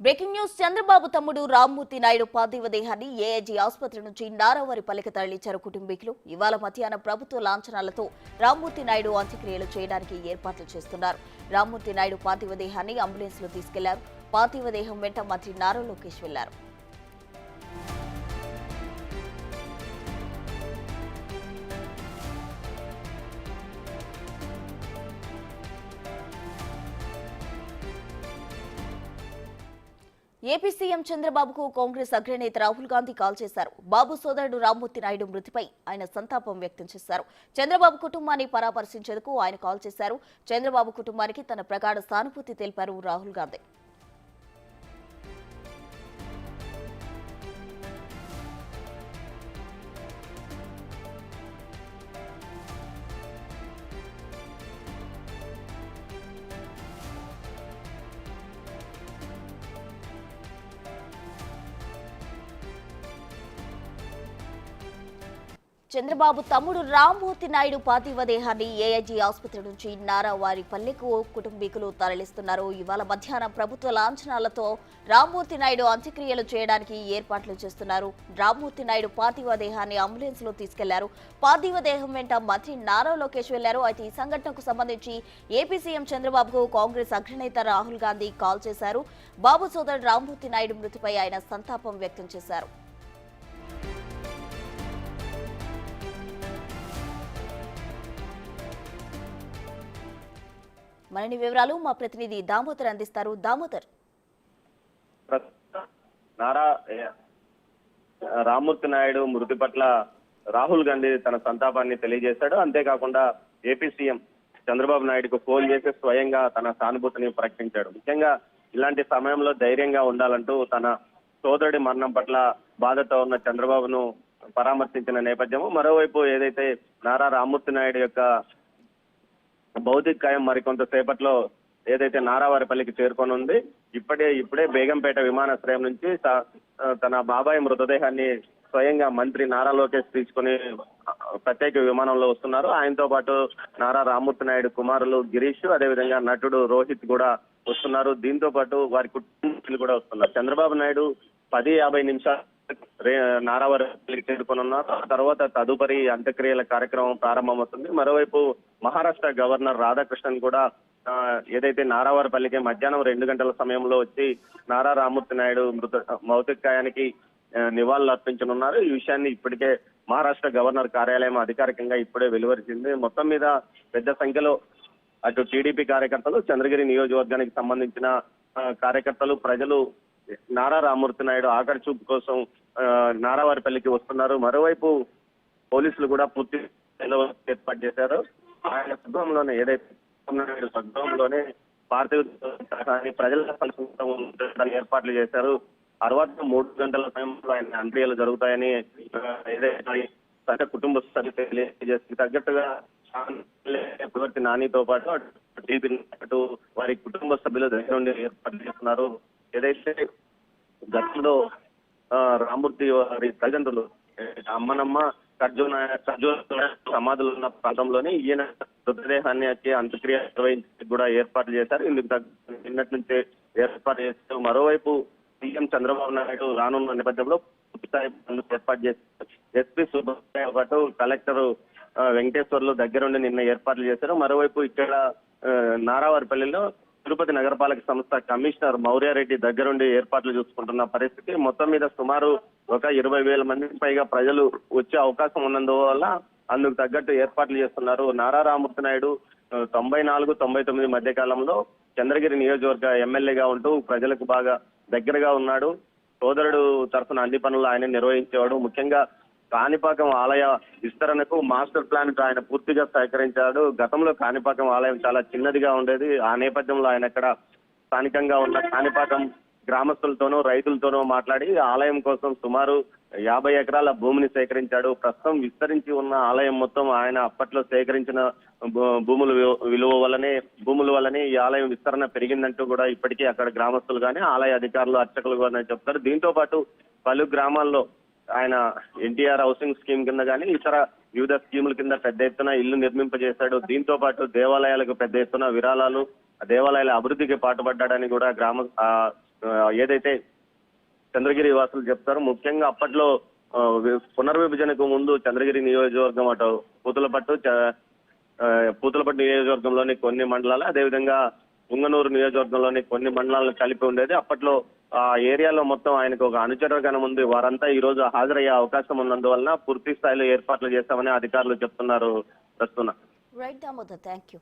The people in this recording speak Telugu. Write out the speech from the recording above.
Breaking news. చంద్రబాబు తమ్ముడు రామ్మూర్తి నాయుడు పార్థివ దేహాన్ని ఏఐజీ ఆసుపత్రి నుంచి నారావారిపల్లికి తరలించారు కుటుంబీకులు. ఇవాళ మధ్యాహ్నం ప్రభుత్వ లాంఛనాలతో రామ్మూర్తి నాయుడు అంత్యక్రియలు చేయడానికి ఏర్పాట్లు చేస్తున్నారు. రామ్మూర్తి నాయుడు పార్థివ దేహాన్ని అంబులెన్స్ లో తీసుకెళ్లారు. పార్థివ దేహం వెంట మంత్రి నారా లోకేష్ వెళ్లారు. ఏపీ సీఎం చంద్రబాబుకు కాంగ్రెస్ అగ్రనేత రాహుల్ గాంధీ కాల్ చేశారు. బాబు సోదరుడు రామ్మూర్తి నాయుడు మృతిపై ఆయన సంతాపం వ్యక్తం చేశారు. చంద్రబాబు కుటుంబాన్ని పరామర్శించేందుకు ఆయన కాల్ చేశారు. చంద్రబాబు కుటుంబానికి తన ప్రగాఢ సానుభూతి తెలిపారు రాహుల్ గాంధీ. చంద్రబాబు తమ్ముడు రామ్మూర్తి నాయుడు పార్థివ దేహాన్ని ఏఐజీ ఆసుపత్రి నుంచి నారావారిపల్లెకు కుటుంబీకులు తరలిస్తున్నారు. ఇవాళ మధ్యాహ్నం ప్రభుత్వ లాంఛనాలతో రామ్మూర్తి నాయుడు అంత్యక్రియలు చేయడానికి ఏర్పాట్లు చేస్తున్నారు. రామ్మూర్తి నాయుడు పార్థివ దేహాన్ని అంబులెన్స్ లో తీసుకెళ్లారు. పార్థివ దేహం వెంట మంత్రి నారా లోకేష్ వెళ్లారు. అయితే ఈ సంఘటనకు సంబంధించి ఏపీ సీఎం చంద్రబాబుకు కాంగ్రెస్ అగ్రనేత రాహుల్ గాంధీ కాల్ చేశారు. బాబు సోదరుడు రామ్మూర్తి నాయుడు మృతిపై ఆయన సంతాపం వ్యక్తం చేశారు. మరిన్ని వివరాలు మా ప్రతినిధి దామోదర్ అందిస్తారు. దామోదర్, నారా రామ్మూర్తి నాయుడు మృతి పట్ల రాహుల్ గాంధీ తన సంతాపాన్ని తెలియజేశాడు. అంతేకాకుండా ఏపీ సీఎం చంద్రబాబు నాయుడుకు ఫోన్ చేసి స్వయంగా తన సానుభూతిని ప్రకటించాడు. ముఖ్యంగా ఇలాంటి సమయంలో ధైర్యంగా ఉండాలంటూ తన సోదరుడి మరణం పట్ల బాధతో ఉన్న చంద్రబాబును పరామర్శించిన నేపథ్యము. మరోవైపు ఏదైతే నారా రామ్మూర్తి నాయుడు యొక్క భౌతిక కాయం మరికొంతసేపట్లో ఏదైతే నారావారిపల్లికి చేరుకోనుంది. ఇప్పుడే బేగంపేట విమానాశ్రయం నుంచి తన బాబాయ్ మృతదేహాన్ని స్వయంగా మంత్రి నారా లోకేష్ తీసుకుని ప్రత్యేక విమానంలో వస్తున్నారు. ఆయనతో పాటు నారా రామ్మూర్తి నాయుడు కుమారులు గిరీష్, అదేవిధంగా నటుడు రోహిత్ కూడా వస్తున్నారు. దీంతో పాటు వారి కుటుంబీకులు కూడా వస్తున్నారు. చంద్రబాబు నాయుడు 10:50 నారావారిపల్లికి చేరుకోనున్నారు. ఆ తర్వాత తదుపరి అంత్యక్రియల కార్యక్రమం ప్రారంభమవుతుంది. మరోవైపు మహారాష్ట్ర గవర్నర్ రాధాకృష్ణన్ కూడా ఏదైతే నారావారిపల్లికి మధ్యాహ్నం 2 గంటల సమయంలో వచ్చి నారా రామ్మూర్తి నాయుడు భౌతిక కాయానికి నివాళులు అర్పించనున్నారు. ఈ విషయాన్ని ఇప్పటికే మహారాష్ట్ర గవర్నర్ కార్యాలయం అధికారికంగా ఇప్పుడే వెలువరించింది. మొత్తం మీద పెద్ద సంఖ్యలో అటు టీడీపీ కార్యకర్తలు, చంద్రగిరి నియోజకవర్గానికి సంబంధించిన కార్యకర్తలు, ప్రజలు నారా రామ్మూర్తి నాయుడు ఆఖరి చూపు కోసం నారావారిపల్లికి వస్తున్నారు. మరోవైపు పోలీసులు కూడా పూర్తి ఏర్పాటు చేశారు. ఆయన స్వగృహంలోనే ఏదైతే స్వగృహంలోనే పార్థివ ప్రజల ఏర్పాట్లు చేశారు. తర్వాత 3 గంటల సమయంలో ఆయన అంత్యక్రియలు జరుగుతాయని ఏదైతే కుటుంబ సభ్యులు తెలియజేసి తగ్గట్టుగా నానితో పాటు అటు వారి కుటుంబ సభ్యులు దగ్గర నుండి ఏర్పాటు చేస్తున్నారు. ఏదైతే గతంలో రామ్మూర్తి వారి తల్లిదండ్రులు అమ్మనమ్మ ఖర్జూన సమాధులు ఉన్న ప్రాంతంలోనే ఈయన మృతదేహాన్ని వచ్చి అంత్యక్రియ నిర్వహించి కూడా ఏర్పాటు చేశారు. ఇందుకు నిన్నటి నుంచే ఏర్పాటు చేశారు. మరోవైపు సీఎం చంద్రబాబు నాయుడు రానున్న నేపథ్యంలో ఏర్పాటు చేశారు. ఎస్పీ సుబ్బయ్య పాటు కలెక్టర్ వెంకటేశ్వర్లు దగ్గరుండి నిన్న ఏర్పాట్లు చేశారు. మరోవైపు ఇక్కడ నారావారిపల్లిలో తిరుపతి నగరపాలక సంస్థ కమిషనర్ మౌర్యారెడ్డి దగ్గరుండి ఏర్పాట్లు చూసుకుంటున్న పరిస్థితి. మొత్తం మీద సుమారు ఒక 20,000 మందికి పైగా ప్రజలు వచ్చే అవకాశం ఉన్నందువల్ల అందుకు తగ్గట్టు ఏర్పాట్లు చేస్తున్నారు. నారా రామ్మూర్తి నాయుడు 94-99 మధ్య కాలంలో చంద్రగిరి నియోజకవర్గ ఎమ్మెల్యేగా ఉంటూ ప్రజలకు బాగా దగ్గరగా ఉన్నాడు. సోదరుడు తరఫున అన్ని పనులు ఆయన నిర్వహించేవాడు. ముఖ్యంగా కాణిపాకం ఆలయ విస్తరణకు మాస్టర్ ప్లాన్ కు ఆయన పూర్తిగా సహకరించాడు. గతంలో కాణిపాకం ఆలయం చాలా చిన్నదిగా ఉండేది. ఆ నేపథ్యంలో ఆయన అక్కడ స్థానికంగా ఉన్న కాణిపాకం గ్రామస్తులతోనూ రైతులతోనూ మాట్లాడి ఆలయం కోసం సుమారు 50 ఎకరాల భూమిని సేకరించాడు. ప్రస్తుతం విస్తరించి ఉన్న ఆలయం మొత్తం ఆయన అప్పట్లో సేకరించిన భూముల వల్లనే ఈ ఆలయం విస్తరణ పెరిగిందంటూ కూడా ఇప్పటికీ అక్కడ గ్రామస్తులు కానీ ఆలయ అధికారులు అర్చకులు కానీ చెప్తారు. దీంతో పాటు పలు గ్రామాల్లో ఆయన ఎన్టీఆర్ హౌసింగ్ స్కీమ్ కింద కానీ ఇతర వివిధ స్కీముల కింద పెద్ద ఎత్తున ఇల్లు నిర్మింపజేశాడు. దీంతో పాటు దేవాలయాలకు పెద్ద ఎత్తున విరాళాలు, దేవాలయాల అభివృద్ధికి పాటుపడ్డాడని కూడా ఏదైతే చంద్రగిరి వాసులు చెప్తారు. ముఖ్యంగా అప్పట్లో పునర్విభజనకు ముందు చంద్రగిరి నియోజకవర్గం అటు పూతలపట్టు నియోజకవర్గంలోని కొన్ని మండలాలు, అదేవిధంగా పుంగనూరు నియోజకవర్గంలోని కొన్ని మండలాలను కలిపి ఉండేది. అప్పట్లో ఆ ఏరియాలో మొత్తం ఆయనకు ఒక అనుచరగణం ఉంది. వారంతా ఈ రోజు హాజరయ్యే అవకాశం ఉన్నందువలన పూర్తి స్థాయిలో ఏర్పాట్లు చేస్తామని అధికారులు చెప్తున్నారు. ప్రస్తుతం రైట్ దామోదర్, థ్యాంక్ యూ.